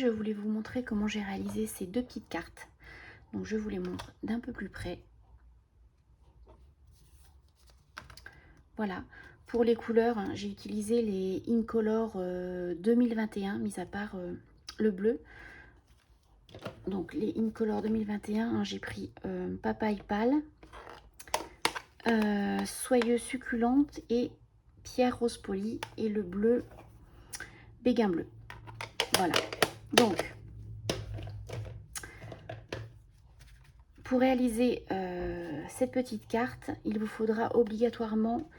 voulais vous montrer comment j'ai réalisé ces deux petites cartes. Donc je vous les montre d'un peu plus près. Voilà. Pour les couleurs, hein, j'ai utilisé les Incolor 2021, mis à part le bleu. Donc les Incolor 2021, hein, j'ai pris Papaye pâle, Soyeuse succulente et Pierre rose poli, et le bleu Béguin bleu. Voilà. Donc pour réaliser cette petite carte, il vous faudra obligatoirement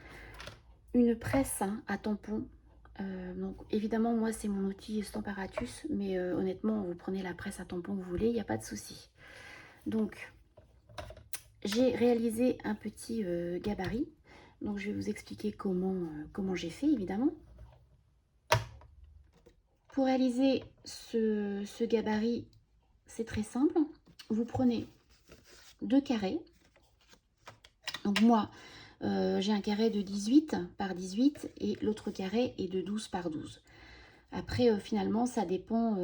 une presse à tampon. Donc évidemment, moi c'est mon outil Stamparatus, mais honnêtement, vous prenez la presse à tampon que vous voulez, il n'y a pas de souci. Donc j'ai réalisé un petit gabarit. Donc je vais vous expliquer comment j'ai fait, évidemment. Pour réaliser ce gabarit, c'est très simple. Vous prenez deux carrés. Donc moi, j'ai un carré de 18 par 18 et l'autre carré est de 12 par 12. Après, finalement, ça dépend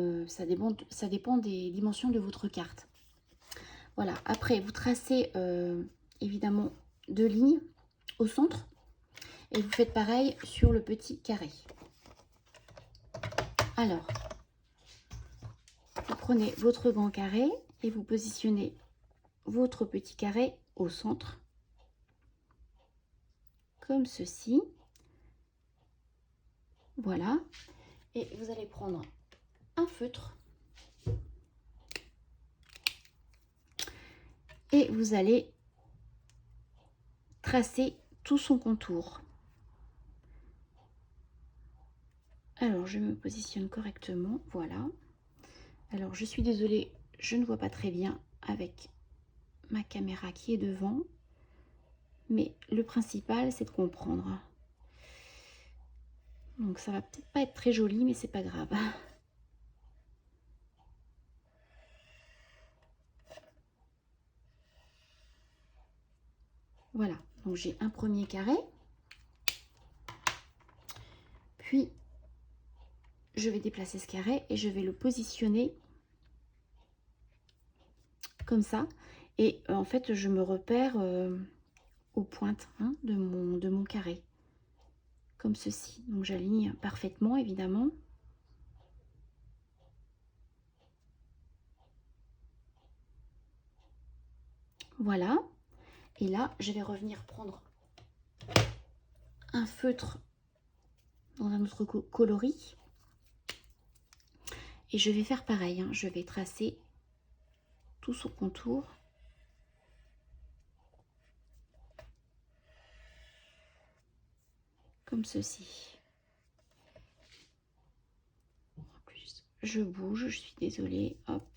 des dimensions de votre carte. Voilà. Après, vous tracez évidemment deux lignes au centre et vous faites pareil sur le petit carré. Alors, vous prenez votre grand carré et vous positionnez votre petit carré au centre, comme ceci. Voilà. Et vous allez prendre un feutre et vous allez tracer tout son contour. Alors, je me positionne correctement, voilà. Alors, je suis désolée, je ne vois pas très bien avec ma caméra qui est devant. Mais le principal, c'est de comprendre. Donc, ça va peut-être pas être très joli, mais c'est pas grave. Voilà, donc j'ai un premier carré. Puis, je vais déplacer ce carré et je vais le positionner comme ça. Et en fait, je me repère aux pointes, hein, de mon carré. Comme ceci. Donc, j'aligne parfaitement, évidemment. Voilà. Et là, je vais revenir prendre un feutre dans un autre coloris. Et je vais faire pareil, hein. Je vais tracer tout son contour. Comme ceci. En plus, je bouge, je suis désolée. Hop.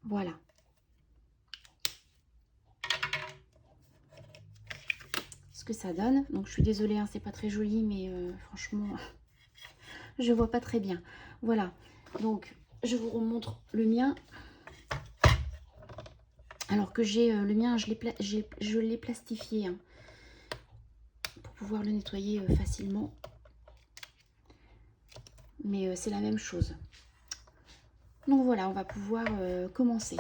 Voilà. Ce que ça donne. Donc, je suis désolée, hein, c'est pas très joli, mais franchement, je vois pas très bien. Voilà. Donc, je vous remontre le mien. Alors que j'ai le mien, je l'ai plastifié, hein, pour pouvoir le nettoyer facilement. Mais c'est la même chose. Donc voilà, on va pouvoir commencer.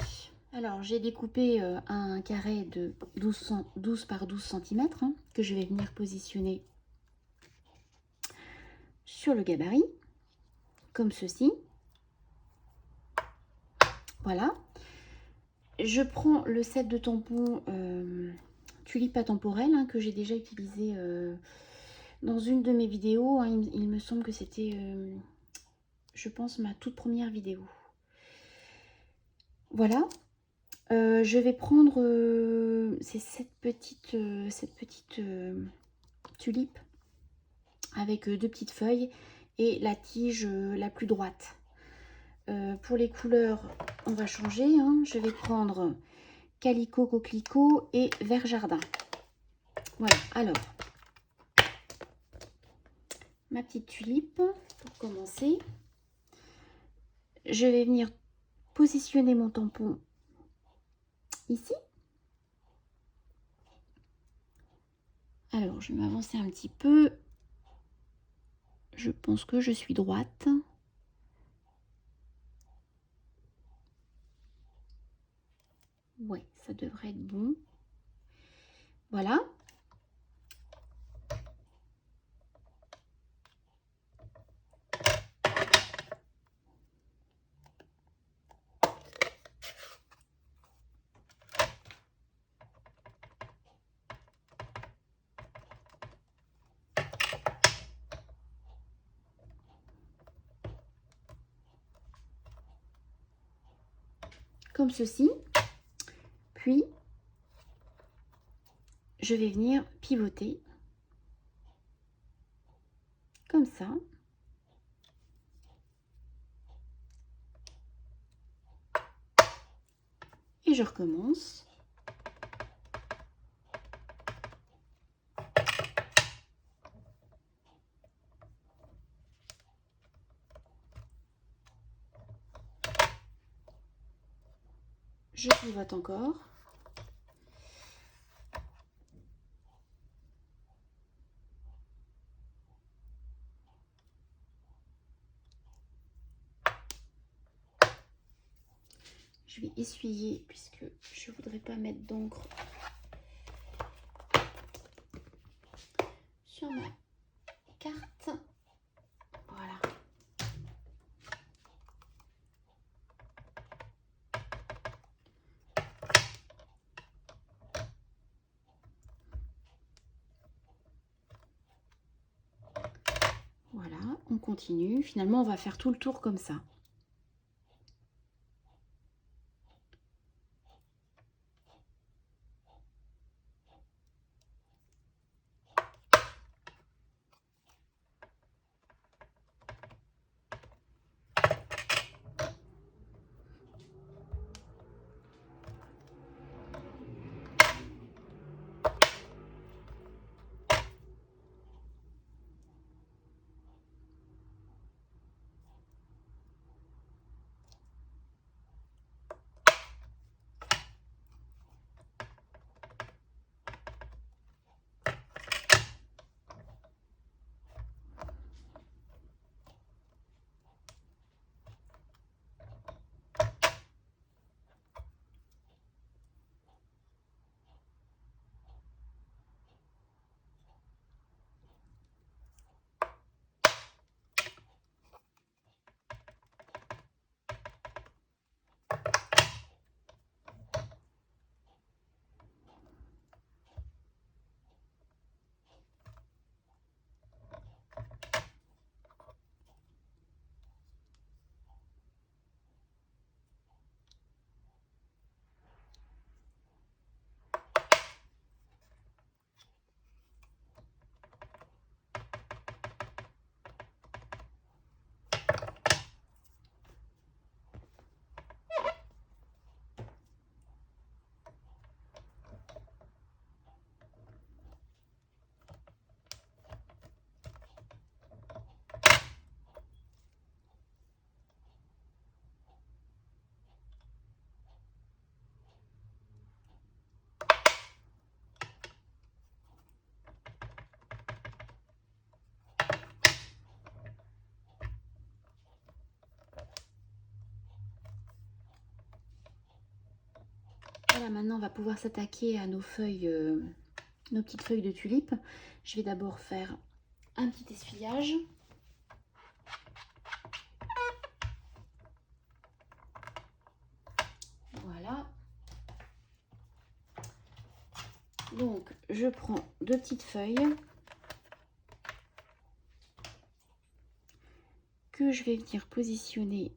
Alors j'ai découpé un carré de 12 par 12 cm, hein, que je vais venir positionner sur le gabarit, comme ceci. Voilà. Je prends le set de tampons Tulipe Atemporelle, hein, que j'ai déjà utilisé dans une de mes vidéos. Hein. Il me semble que c'était, je pense, ma toute première vidéo. Voilà. Je vais prendre cette petite tulipe avec deux petites feuilles et la tige la plus droite. Pour les couleurs, on va changer, hein. Je vais prendre Calicot Coquelicot et Vert Jardin. Voilà, alors, ma petite tulipe, pour commencer. Je vais venir positionner mon tampon ici. Alors, je vais m'avancer un petit peu. Je pense que je suis droite. Ouais, ça devrait être bon. Voilà. Comme ceci. Puis, je vais venir pivoter. Comme ça. Et je recommence. Je pivote encore. Je vais essuyer puisque je ne voudrais pas mettre d'encre sur ma carte. Voilà. Voilà, on continue. Finalement, on va faire tout le tour comme ça. Voilà, maintenant on va pouvoir s'attaquer à nos feuilles, nos petites feuilles de tulipe. Je vais d'abord faire un petit essuyage. Voilà. Donc, je prends deux petites feuilles que je vais venir positionner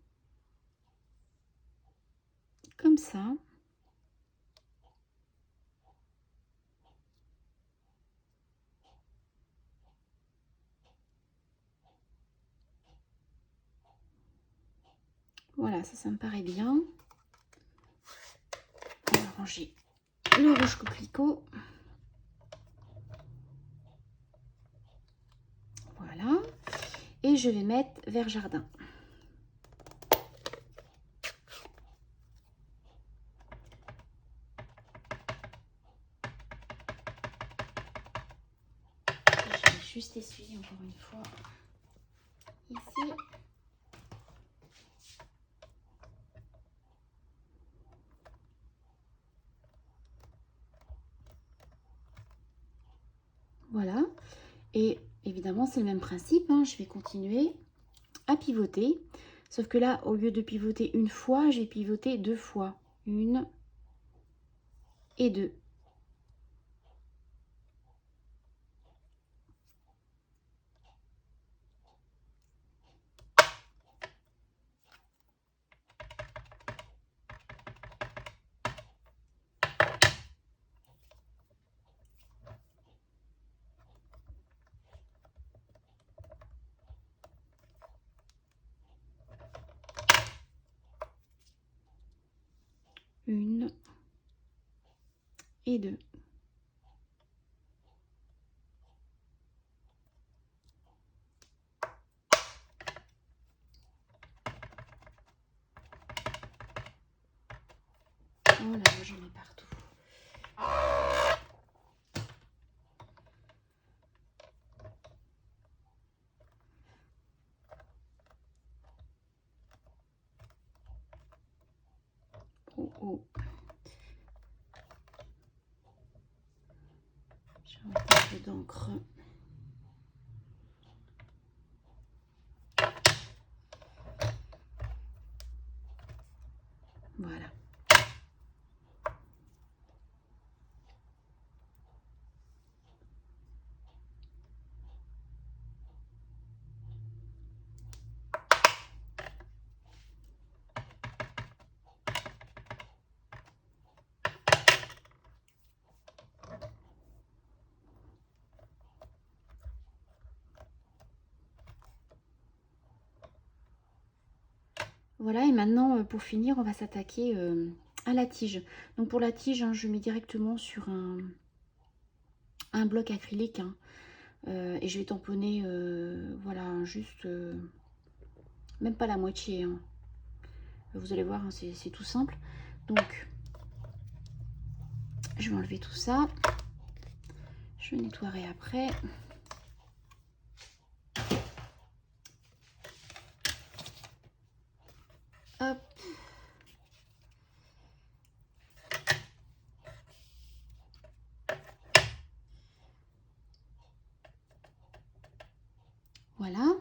comme ça. Voilà, ça me paraît bien. On va ranger le rouge coquelicot. Voilà. Et je vais mettre vert jardin. Je vais juste essuyer encore une fois. Et évidemment, c'est le même principe, hein. Je vais continuer à pivoter. Sauf que là, au lieu de pivoter une fois, j'ai pivoté 2 fois. 1 et 2. Une et 2. Oh là, j'en ai partout. Oh oh. Je vais mettre un peu d'encre. Voilà. Voilà, et maintenant, pour finir, on va s'attaquer à la tige. Donc pour la tige, hein, je mets directement sur un bloc acrylique. Hein, et je vais tamponner, voilà, juste, même pas la moitié. Hein. Vous allez voir, hein, c'est tout simple. Donc, je vais enlever tout ça. Je nettoierai après. Hop. Voilà.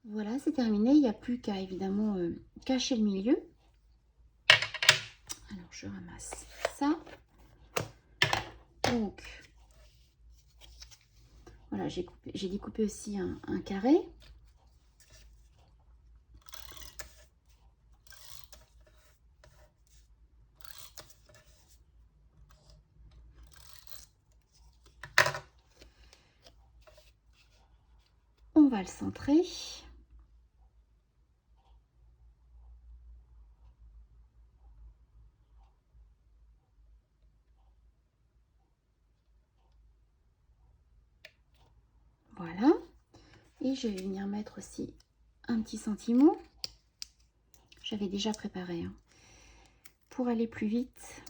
Voilà, c'est terminé. Il n'y a plus qu'à évidemment cacher le milieu. Alors, je ramasse ça. Donc, voilà, j'ai découpé aussi un carré. On va le centrer. Voilà. Et je vais venir mettre aussi un petit sentiment. J'avais déjà préparé hein, pour aller plus vite.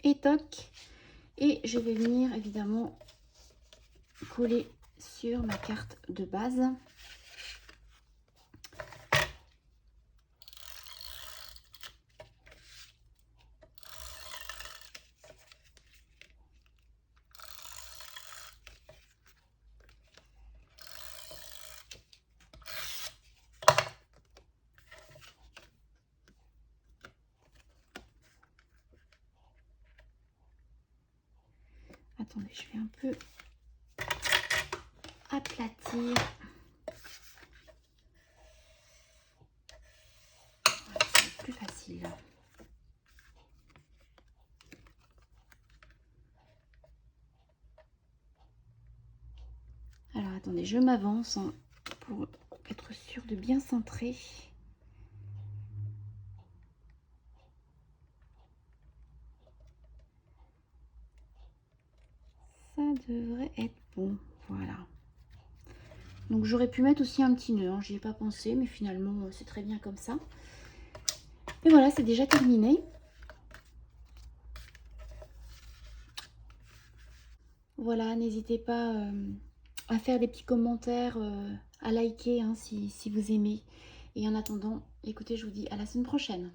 et toc. Et je vais venir évidemment coller sur ma carte de base. Attendez, je vais un peu aplatir. Voilà, c'est plus facile. Alors attendez, je m'avance hein, pour être sûre de bien centrer. Ça devrait être bon, voilà. Donc j'aurais pu mettre aussi un petit nœud, hein, j'y ai pas pensé, mais finalement c'est très bien comme ça. Et voilà, c'est déjà terminé. Voilà, n'hésitez pas à faire des petits commentaires, à liker hein, si vous aimez. Et en attendant, écoutez, je vous dis à la semaine prochaine.